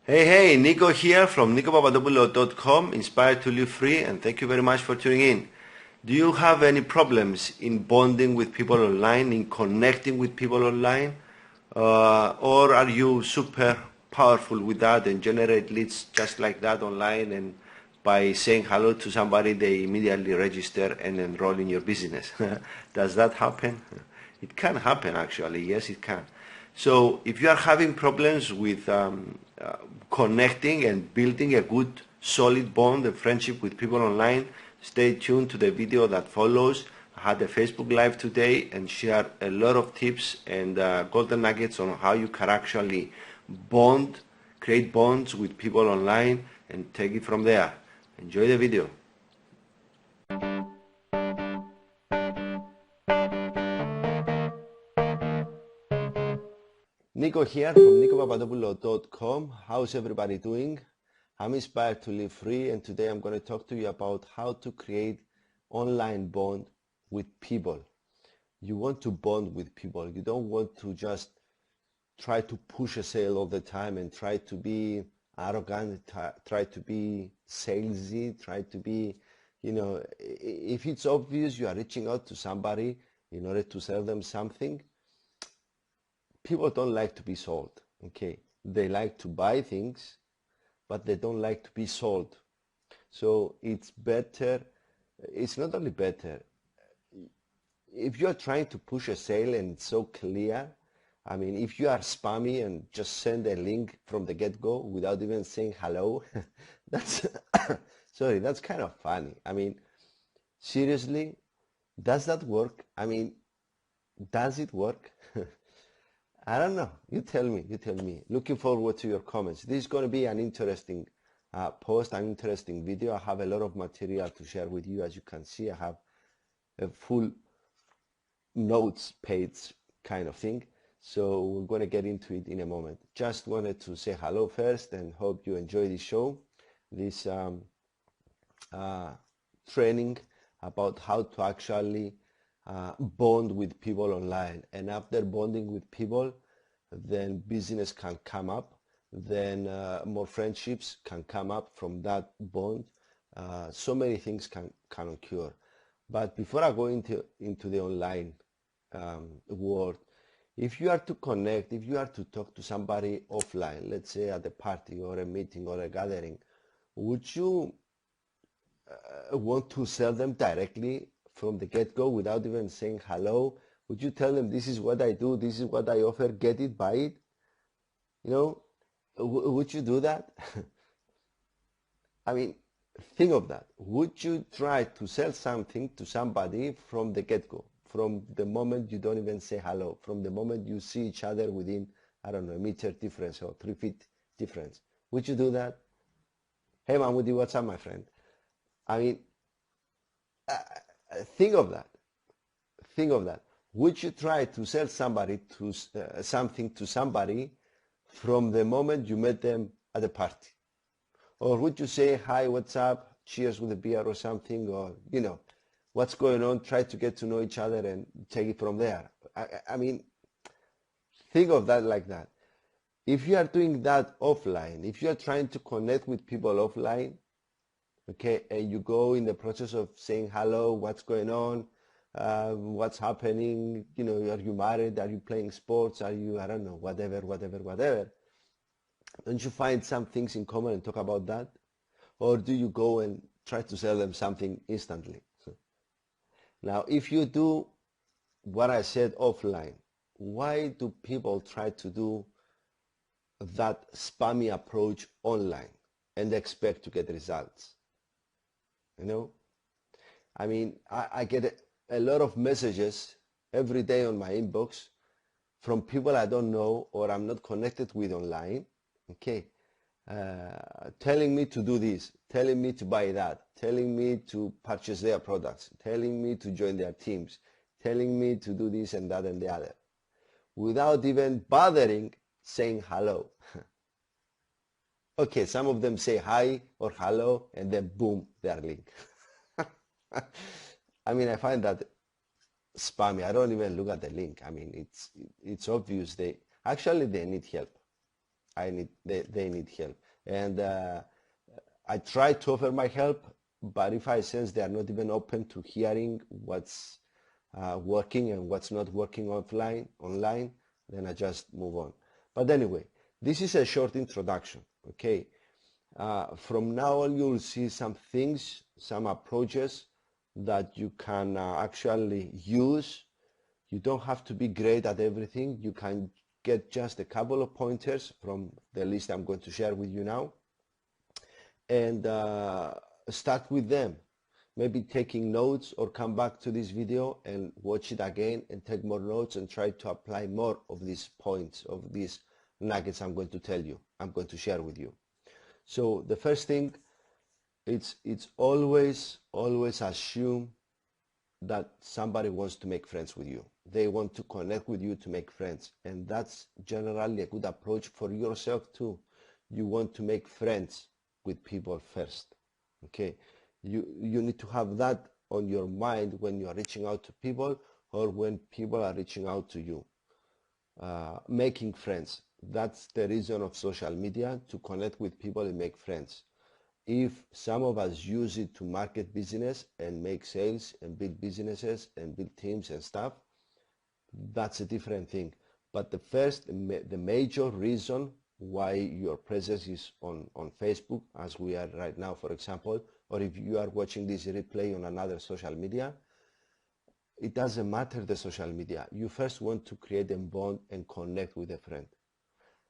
Hey, Niko here from NikoPapadopoulo.com, inspired to live free, and thank you very much for tuning in. Do you have any problems in bonding with people online, in connecting with people online? Or are you super powerful with that and generate leads just like that online, and by saying hello to somebody, they immediately register and enroll in your business? Does that happen? It can happen actually, yes it can. So if you are having problems with connecting and building a good solid bond and friendship with people online, stay tuned to the video that follows. I had a Facebook Live today and share a lot of tips and golden nuggets on how you can actually bond, create bonds with people online and take it from there. Enjoy the video. Niko here from NikoPapadopoulo.com. How's everybody doing? I'm inspired to live free, and today I'm going to talk to you about how to create online bond with people. You want to bond with people. You don't want to just try to push a sale all the time and try to be arrogant, try to be salesy, try to be, if it's obvious you are reaching out to somebody in order to sell them something, people don't like to be sold, okay? They like to buy things, but they don't like to be sold. So it's better, it's not only better, if you're trying to push a sale and it's so clear, I mean, if you are spammy and just send a link from the get-go without even saying hello, that's, sorry, that's kind of funny. I mean, seriously, does that work? I mean, does it work? I don't know. You tell me. You tell me. Looking forward to your comments. This is going to be an interesting post, an interesting video. I have a lot of material to share with you. As you can see, I have a full notes page kind of thing. So we're going to get into it in a moment. Just wanted to say hello first and hope you enjoy this show, this training about how to actually bond with people online. And after bonding with people, then business can come up, then more friendships can come up from that bond. So many things can occur. But before I go into the online world, if you are to connect, if you are to talk to somebody offline, let's say at a party or a meeting or a gathering, would you want to sell them directly from the get-go without even saying hello? Would you tell them, this is what I do, this is what I offer, get it, buy it? You know, would you do that? I mean, think of that. Would you try to sell something to somebody from the get-go, from the moment you don't even say hello, from the moment you see each other within, I don't know, a meter difference or 3 feet difference? Would you do that? Hey Mahmoudi, what's up, my friend? I mean, think of that. Think of that. Would you try to sell somebody to something to somebody from the moment you met them at a party? Or would you say, hi, what's up, cheers with a beer or something, or, what's going on, try to get to know each other and take it from there? I mean, think of that like that. If you are doing that offline, if you are trying to connect with people offline, okay, and you go in the process of saying hello, what's going on, what's happening, are you married, are you playing sports, are you, I don't know, whatever, don't you find some things in common and talk about that? Or do you go and try to sell them something instantly? Now, if you do what I said offline, why do people try to do that spammy approach online and expect to get results? I mean, I get a lot of messages every day on my inbox from people I don't know or I'm not connected with online, okay, telling me to do this, telling me to buy that, telling me to purchase their products, telling me to join their teams, telling me to do this and that and the other, without even bothering saying hello. Okay, some of them say hi or hello and then boom, their link. I mean, I find that spammy. I don't even look at the link. I mean, it's obvious they need help. they need help. And I try to offer my help, but if I sense they are not even open to hearing what's working and what's not working online, then I just move on. But anyway, this is a short introduction, okay? From now on, you'll see some things, some approaches that you can actually use. You don't have to be great at everything. You can get just a couple of pointers from the list I'm going to share with you now, and start with them. Maybe taking notes, or come back to this video and watch it again and take more notes and try to apply more of these points, of these nuggets I'm going to tell you, I'm going to share with you. So the first thing, it's always assume that somebody wants to make friends with you. They want to connect with you to make friends, and that's generally a good approach for yourself too. You want to make friends with people first, okay? You need to have that on your mind when you are reaching out to people, or when people are reaching out to you. Making friends, that's the reason of social media, to connect with people and make friends. If some of us use it to market business and make sales and build businesses and build teams and stuff, that's a different thing. But the major reason why your presence is on Facebook, as we are right now, for example, or if you are watching this replay on another social media, it doesn't matter the social media. You first want to create a bond and connect with a friend.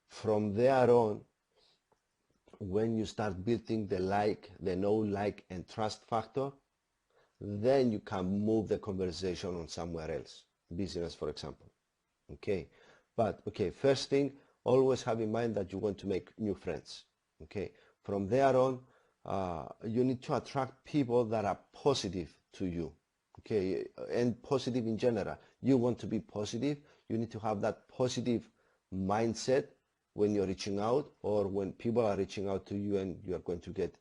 From there on, when you start building the know, like, and trust factor, then you can move the conversation on somewhere else, business, for example. Okay, but okay, first thing, always have in mind that you want to make new friends. Okay, from there on, you need to attract people that are positive to you. Okay, and positive in general. You want to be positive. You need to have that positive mindset when you're reaching out, or when people are reaching out to you and you are going to get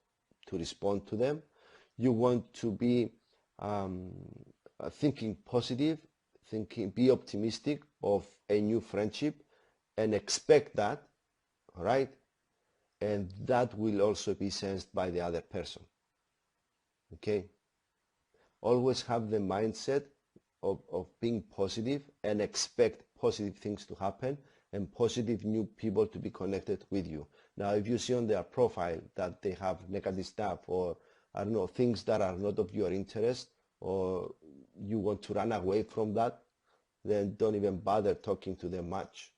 to respond to them. You want to be thinking positive, be optimistic of a new friendship, and expect that, all right? And that will also be sensed by the other person, okay? Always have the mindset of being positive and expect positive things to happen and positive new people to be connected with you. Now, if you see on their profile that they have negative stuff, or I don't know, things that are not of your interest, or you want to run away from that, then don't even bother talking to them much,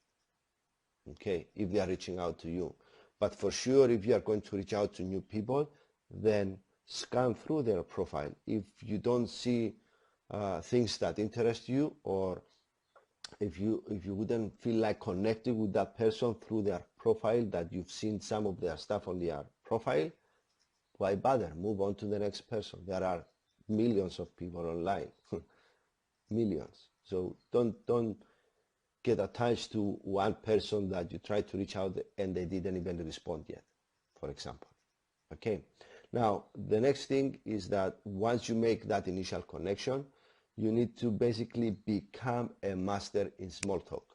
okay, if they are reaching out to you. But for sure, if you are going to reach out to new people, then scan through their profile. If you don't see things that interest you, or if you wouldn't feel like connecting with that person through their profile, that you've seen some of their stuff on their profile, why bother? Move on to the next person. There are millions of people online, millions. So don't get attached to one person that you try to reach out and they didn't even respond yet, for example. Okay. Now, the next thing is that once you make that initial connection, you need to basically become a master in small talk.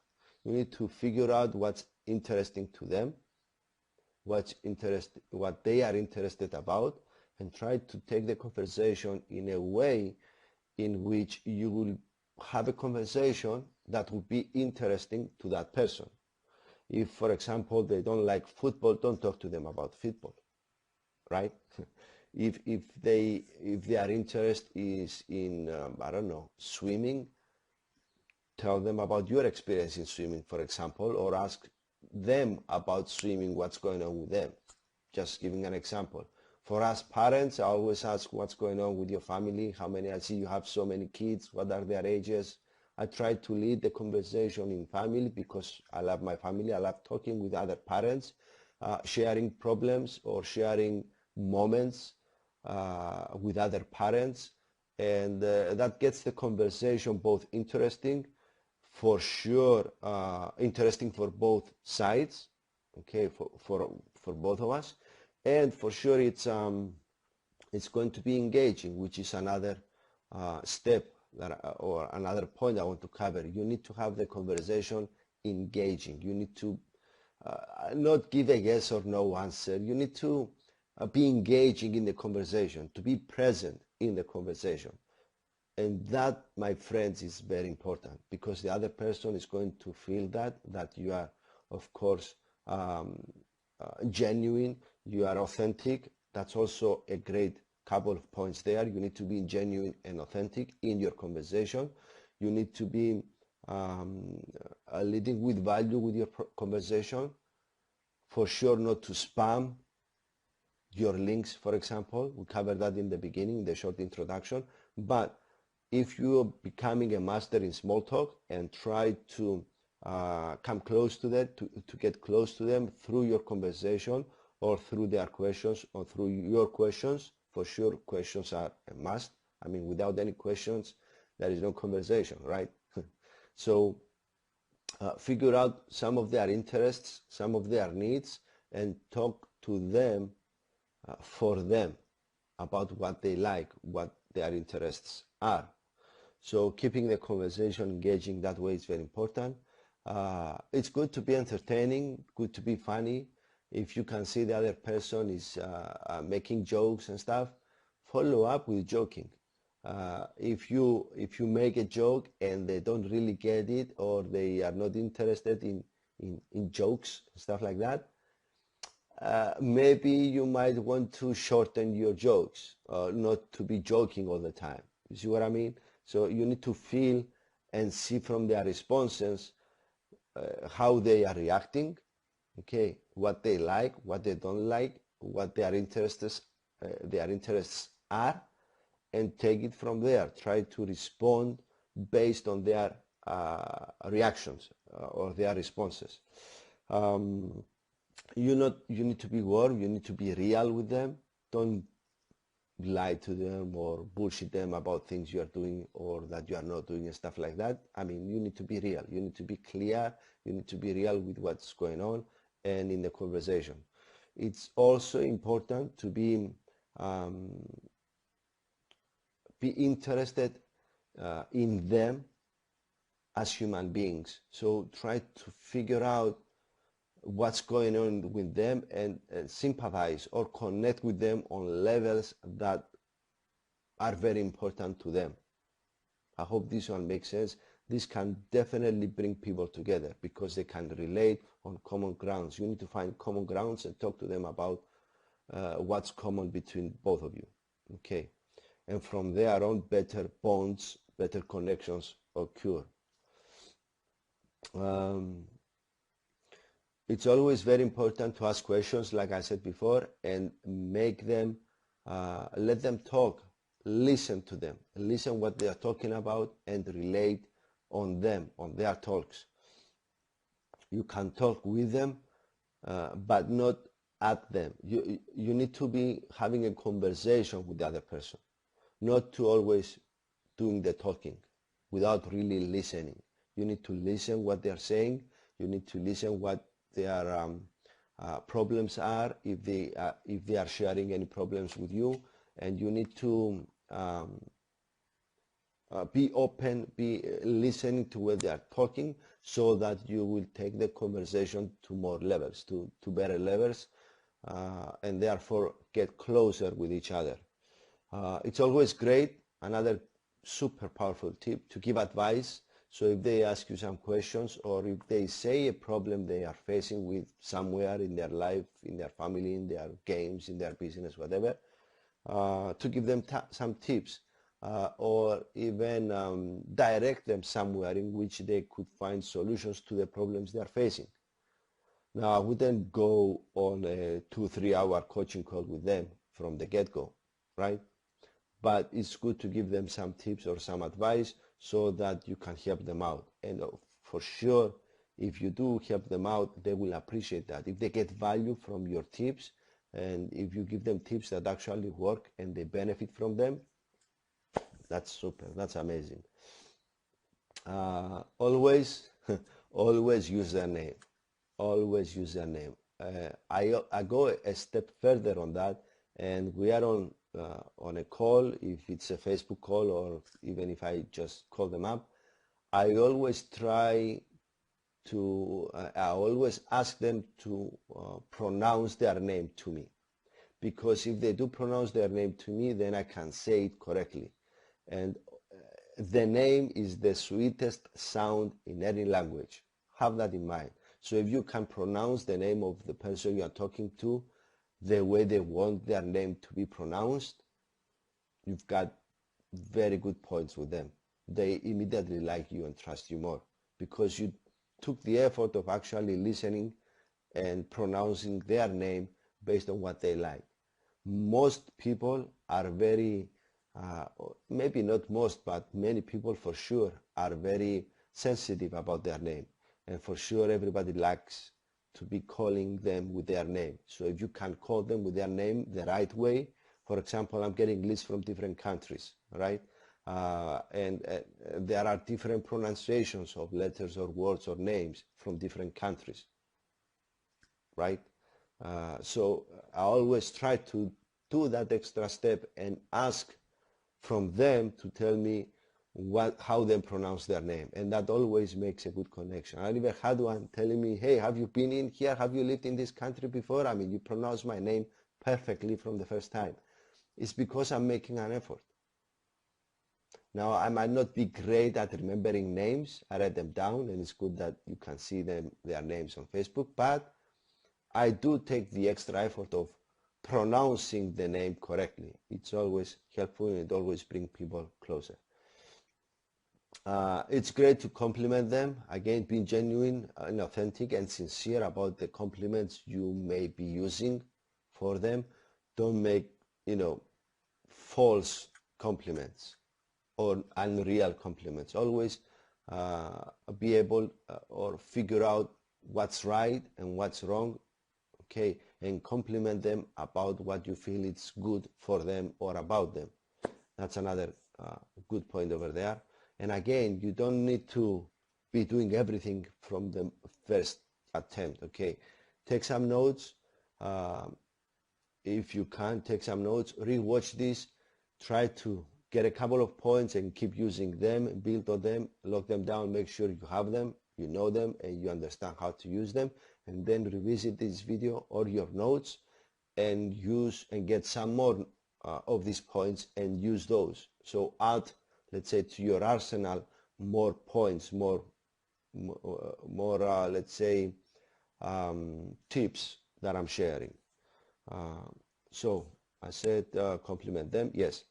You need to figure out what's interesting to them, what they are interested about, and try to take the conversation in a way in which you will have a conversation that will be interesting to that person. If, for example, they don't like football, don't talk to them about football, right? If their interest is in I don't know, swimming, tell them about your experience in swimming, for example, or ask them about swimming, what's going on with them. Just giving an example. For us parents, I always ask what's going on with your family, how many, I see you have so many kids, what are their ages. I try to lead the conversation in family because I love my family. I love talking with other parents, sharing problems or sharing moments with other parents, and that gets the conversation both interesting, for sure, interesting for both sides, okay, for both of us, and for sure it's going to be engaging, which is another step or another point I want to cover. You need to have the conversation engaging. You need to not give a yes or no answer. You need to be engaging in the conversation, to be present in the conversation. And that, my friends, is very important, because the other person is going to feel that you are, of course, genuine, you are authentic. That's also a great couple of points there. You need to be genuine and authentic in your conversation. You need to be leading with value with your conversation. For sure, not to spam your links, for example. We covered that in the beginning, the short introduction. But if you are becoming a master in small talk and try to come close to that, to get close to them through your conversation or through their questions or through your questions, for sure questions are a must. I mean, without any questions, there is no conversation, right? So figure out some of their interests, some of their needs, and talk to them for them about what they like, what their interests are. So keeping the conversation engaging that way is very important. It's good to be entertaining, good to be funny. If you can see the other person is making jokes and stuff, follow up with joking. If you make a joke and they don't really get it, or they are not interested in jokes, stuff like that, maybe you might want to shorten your jokes, not to be joking all the time. You see what I mean? So you need to feel and see from their responses how they are reacting, okay, what they like, what they don't like, what their interests are, and take it from there. Try to respond based on their reactions or their responses. You need to be warm, you need to be real with them. Don't lie to them or bullshit them about things you are doing or that you are not doing and stuff like that. I mean, you need to be real, you need to be clear, you need to be real with what's going on and in the conversation. It's also important to be interested in them as human beings. So try to figure out what's going on with them and sympathize or connect with them on levels that are very important to them. I hope this one makes sense. This can definitely bring people together because they can relate on common grounds. You need to find common grounds and talk to them about what's common between both of you. Okay, and from there on, better bonds, better connections occur. It's always very important to ask questions, like I said before, and make them, let them talk, listen to them, listen what they are talking about, and relate on them, on their talks. You can talk with them, but not at them. You need to be having a conversation with the other person, not to always doing the talking without really listening. You need to listen what they are saying. You need to listen what their problems are, if they are sharing any problems with you, and you need to be open, be listening to what they are talking, so that you will take the conversation to more levels, to better levels, and therefore get closer with each other. It's always great, another super powerful tip, to give advice. So if they ask you some questions, or if they say a problem they are facing with somewhere in their life, in their family, in their games, in their business, whatever, to give them some tips, or even direct them somewhere in which they could find solutions to the problems they are facing. Now, I wouldn't go on a 2-3 hour coaching call with them from the get-go, right? But it's good to give them some tips or some advice so that you can help them out. And for sure, if you do help them out, they will appreciate that. If they get value from your tips, and if you give them tips that actually work and they benefit from them, that's super, that's amazing. Always, always use their name. Always use their name. I go a step further on that, and we are on a call, if it's a Facebook call or even if I just call them up, I always try I always ask them to pronounce their name to me, because if they do pronounce their name to me, then I can say it correctly. And the name is the sweetest sound in any language. Have that in mind. So if you can pronounce the name of the person you are talking to the way they want their name to be pronounced, you've got very good points with them. They immediately like you and trust you more, because you took the effort of actually listening and pronouncing their name based on what they like. Most people are very, maybe not most, but many people for sure are very sensitive about their name. And for sure everybody likes to be calling them with their name. So if you can call them with their name the right way, for example, I'm getting lists from different countries, right? And there are different pronunciations of letters or words or names from different countries, right? So I always try to do that extra step and ask from them to tell me how they pronounce their name, and that always makes a good connection. I never had one telling me, hey, have you been in here? Have you lived in this country before? I mean, you pronounce my name perfectly from the first time. It's because I'm making an effort. Now, I might not be great at remembering names. I write them down, and it's good that you can see their names on Facebook, but I do take the extra effort of pronouncing the name correctly. It's always helpful, and it always brings people closer. It's great to compliment them. Again, being genuine and authentic and sincere about the compliments you may be using for them. Don't make, false compliments or unreal compliments. Always be able or figure out what's right and what's wrong, okay, and compliment them about what you feel is good for them or about them. That's another good point over there. And again, you don't need to be doing everything from the first attempt, okay? Take some notes. If you can, take some notes, re-watch this, try to get a couple of points and keep using them, build on them, lock them down, make sure you have them, you know them, and you understand how to use them, and then revisit this video or your notes and use and get some more of these points and use those. So add, let's say, to your arsenal more points, more let's say, tips that I'm sharing. So I said compliment them, yes.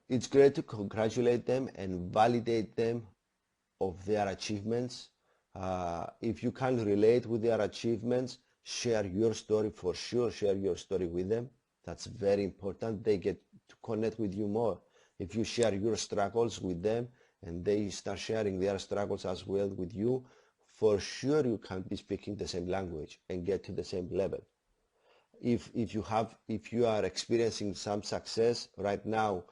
It's great to congratulate them and validate them of their achievements. If you can relate with their achievements, share your story for sure, share your story with them. That's very important. They get to connect with you more. If you share your struggles with them and they start sharing their struggles as well with you, for sure you can be speaking the same language and get to the same level. If you are experiencing some success right now,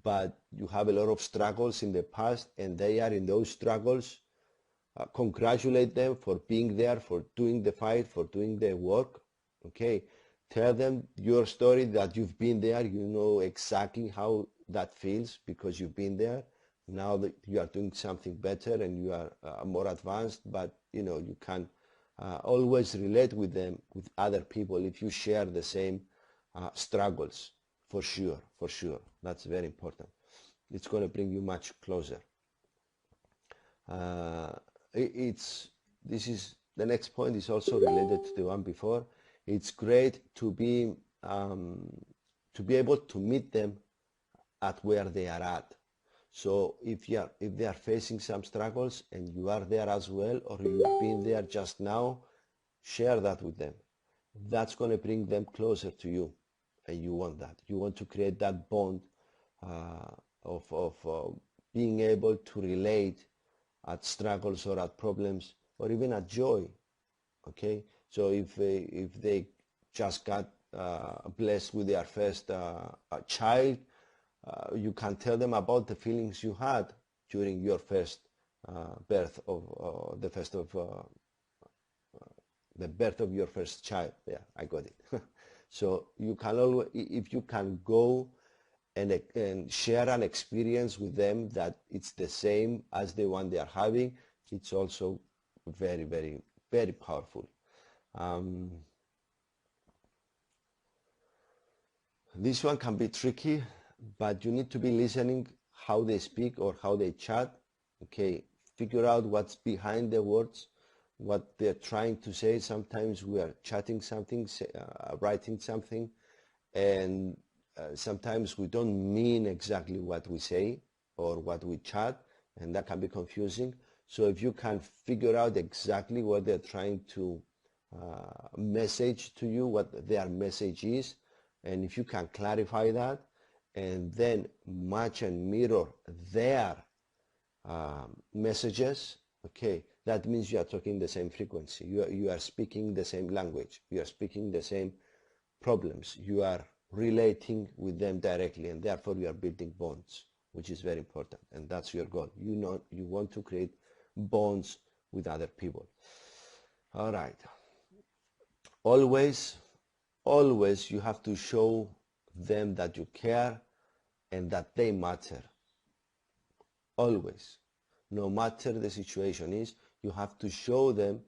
but you have a lot of struggles in the past and they are in those struggles, congratulate them for being there, for doing the fight, for doing the work, okay? Tell them your story, that you've been there, you know exactly how that feels because you've been there. Now that you are doing something better and you are more advanced, but you can always relate with them, with other people, if you share the same struggles, for sure. That's very important. It's going to bring you much closer. The next point is also related to the one before. It's great to be able to meet them at where they are at. So if they are facing some struggles and you are there as well, or you've been there just now, share that with them. That's going to bring them closer to you, and you want that. You want to create that bond of being able to relate at struggles or at problems or even at joy. Okay, so if they just got blessed with their first child, you can tell them about the feelings you had during your first birth of the birth of your first child. Yeah, I got it. So you can always, if you can go and share an experience with them that it's the same as the one they are having, It's also very, very, very powerful. This one can be tricky, but you need to be listening how they speak or how they chat. Okay, figure out what's behind the words, what they're trying to say. Sometimes we are chatting something, writing something, and sometimes we don't mean exactly what we say or what we chat, and that can be confusing. So if you can figure out exactly what they're trying to message to you, what their message is, and if you can clarify that and then match and mirror their messages, okay, that means you are talking the same frequency. You are speaking the same language. You are speaking the same problems. You are relating with them directly, and therefore you are building bonds, which is very important, and that's your goal. You want to create bonds with other people. All right. Always you have to show them that you care and that they matter. Always. No matter the situation is, you have to show them,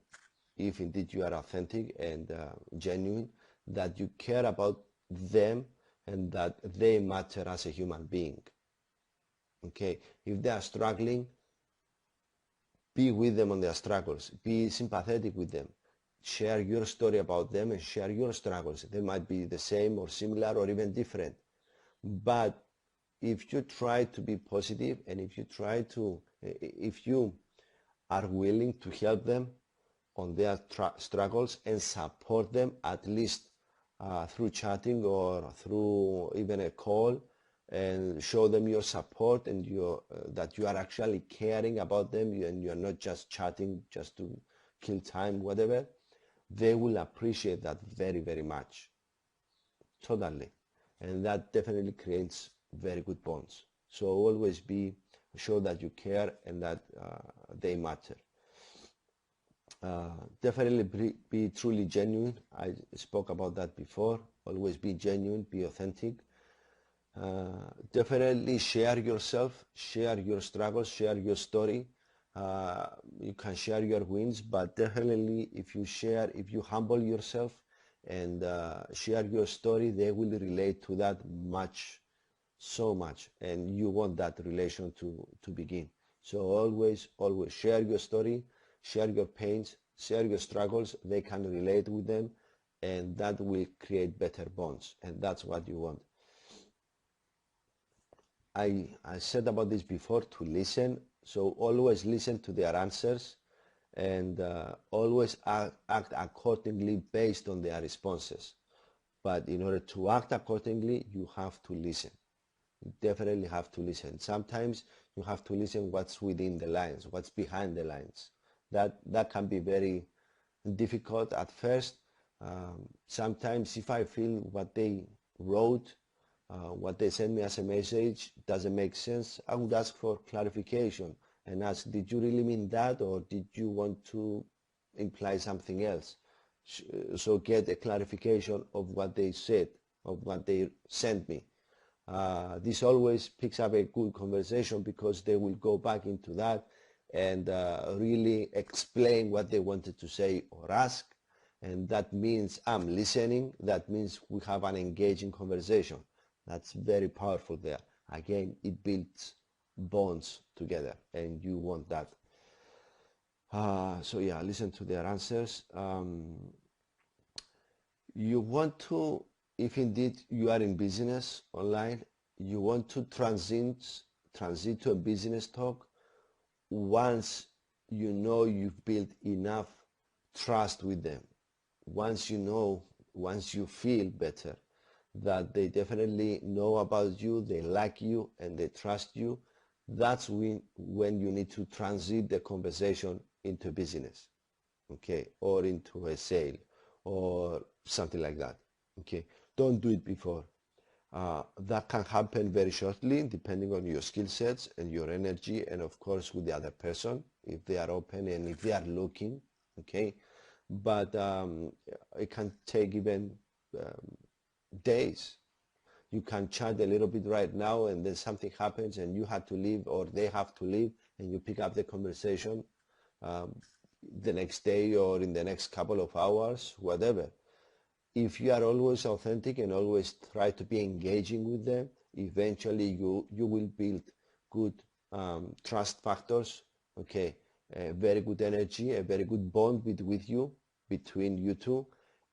if indeed you are authentic and genuine, that you care about them and that they matter as a human being. Okay, if they are struggling, be with them on their struggles. Be sympathetic with them. Share your story about them and share your struggles. They might be the same or similar or even different. But if you try to be positive and if you are willing to help them on their struggles and support them, at least through chatting or through even a call, and show them your support and that you are actually caring about them and you're not just chatting just to kill time, whatever, they will appreciate that very, very much. Totally. And that definitely creates very good bonds. So always show that you care and that they matter. Definitely be truly genuine. I spoke about that before. Always be genuine, be authentic. Definitely share yourself, share your struggles, share your story. You can share your wins, but definitely if you humble yourself and share your story, they will relate to that so much, and you want that relation to begin. So always share your story, share your pains, share your struggles. They can relate with them, and that will create better bonds, and that's what you want. I said about this before, to listen. So always listen to their answers and always act accordingly based on their responses. But in order to act accordingly, you have to listen. You definitely have to listen. Sometimes you have to listen what's within the lines, what's behind the lines. That can be very difficult at first. Sometimes if I feel what they wrote, what they sent me as a message doesn't make sense, I would ask for clarification and ask, did you really mean that, or did you want to imply something else? So get a clarification of what they said, of what they sent me. This always picks up a good conversation because they will go back into that and really explain what they wanted to say or ask. And that means I'm listening. That means we have an engaging conversation. That's very powerful there. Again, it builds bonds together, and you want that. So yeah, listen to their answers. You want to, if indeed you are in business online, you want to transit to a business talk once you know you've built enough trust with them. Once you feel better that they definitely know about you, they like you, and they trust you, that's when you need to transit the conversation into business, okay, or into a sale or something like that, okay. Don't do it before. That can happen very shortly depending on your skill sets and your energy, and of course with the other person, if they are open and if they are looking, okay. But it can take even days. You can chat a little bit right now and then something happens and you have to leave or they have to leave and you pick up the conversation the next day or in the next couple of hours, whatever. If you are always authentic and always try to be engaging with them, eventually you will build good trust factors, okay, a very good energy, a very good bond between you two,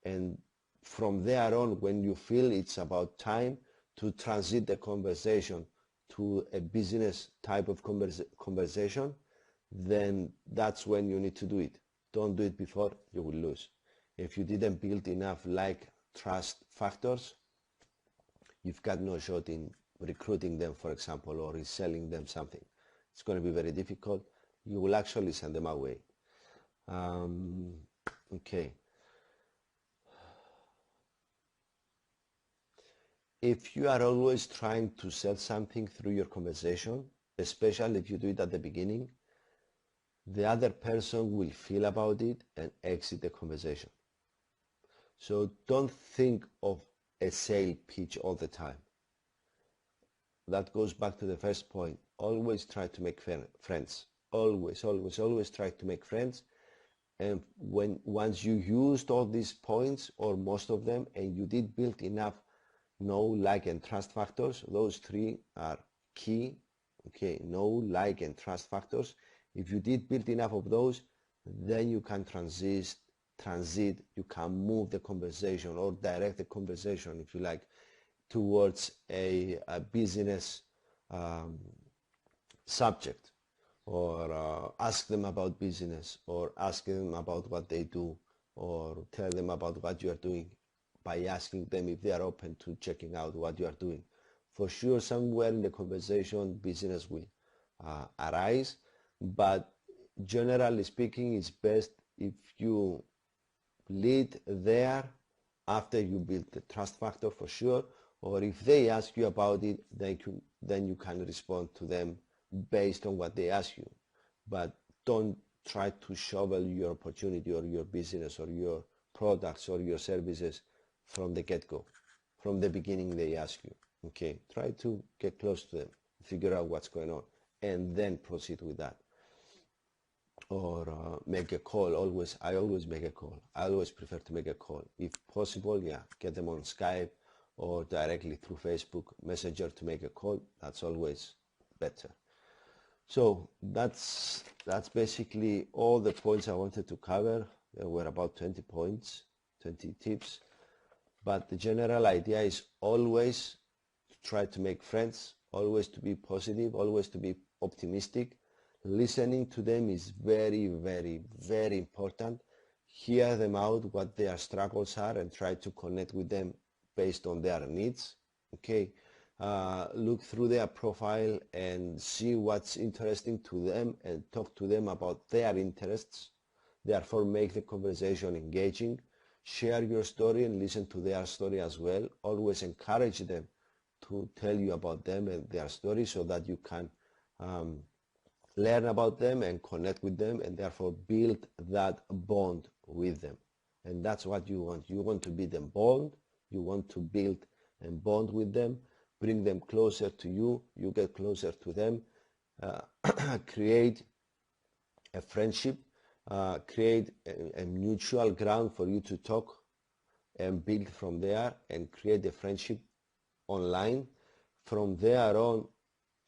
and from there on, when you feel it's about time to transit the conversation to a business type of conversation, then that's when you need to do it. Don't do it before, you will lose. If you didn't build enough trust factors, you've got no shot in recruiting them, for example, or in selling them something. It's going to be very difficult. You will actually send them away. Okay. If you are always trying to sell something through your conversation, especially if you do it at the beginning, the other person will feel about it and exit the conversation. So don't think of a sale pitch all the time. That goes back to the first point. Always try to make friends. Always try to make friends. And once you used all these points or most of them, and you did build enough know, like, and trust factors, those three are key. Okay, know, like, and trust factors. If you did build enough of those, then you can transit, you can move the conversation or direct the conversation, if you like, towards a business subject, or ask them about business, or ask them about what they do, or tell them about what you are doing by asking them if they are open to checking out what you are doing. For sure, somewhere in the conversation, business will arise, but generally speaking, it's best if you lead there after you build the trust factor, for sure, or if they ask you about it, then you can respond to them based on what they ask you. But don't try to shovel your opportunity or your business or your products or your services from the get-go, from the beginning they ask you. Okay, try to get close to them, figure out what's going on, and then proceed with that. Or make a call. I always make a call. I always prefer to make a call. If possible, yeah, get them on Skype or directly through Facebook Messenger to make a call. That's always better. So that's basically all the points I wanted to cover. There were about 20 points, 20 tips. But the general idea is always to try to make friends, always to be positive, always to be optimistic. Listening to them is very, very, very important. Hear them out, what their struggles are, and try to connect with them based on their needs. Okay, look through their profile and see what's interesting to them and talk to them about their interests. Therefore, make the conversation engaging. Share your story and listen to their story as well. Always encourage them to tell you about them and their story so that you can learn about them and connect with them, and therefore build that bond with them. And that's what you want. You want to be them bond. You want to build and bond with them, bring them closer to you. You get closer to them, create a friendship, create a mutual ground for you to talk and build from there, and create a friendship online. From there on,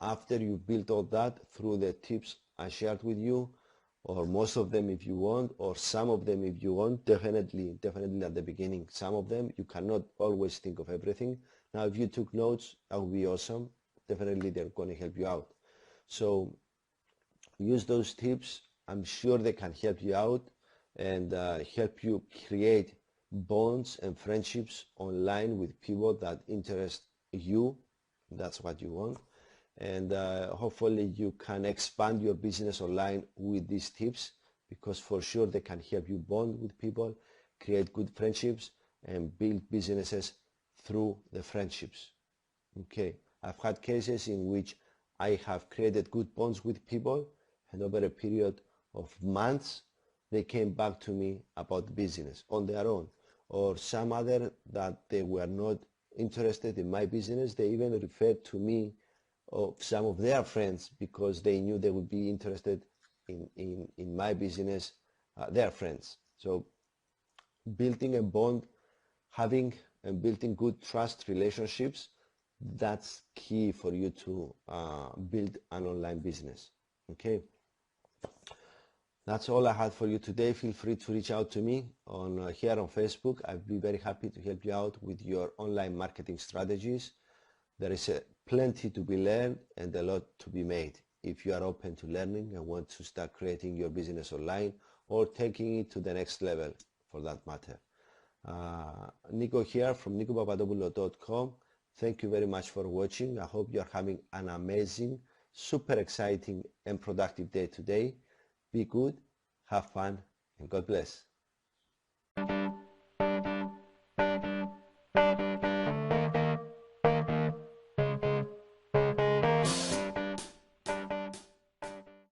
after you build all that through the tips I shared with you, or most of them if you want, or some of them if you want, definitely at the beginning, some of them. You cannot always think of everything. Now, if you took notes, that would be awesome. Definitely they're going to help you out. So use those tips. I'm sure they can help you out and help you create bonds and friendships online with people that interest you. That's what you want. And hopefully you can expand your business online with these tips, because for sure they can help you bond with people, create good friendships, and build businesses through the friendships. Okay, I've had cases in which I have created good bonds with people, and over a period of months they came back to me about business on their own, or some other that they were not interested in my business. They even referred to me of some of their friends because they knew they would be interested in my business, they are friends. So building a bond, having and building good trust relationships, that's key for you to build an online business. Okay, that's all I had for you today. Feel free to reach out to me on here on Facebook. I'd be very happy to help you out with your online marketing strategies. There is plenty to be learned and a lot to be made if you are open to learning and want to start creating your business online or taking it to the next level for that matter. Niko here from nikopapadopoulo.com. Thank you very much for watching. I hope you are having an amazing, super exciting and productive day today. Be good, have fun, and God bless.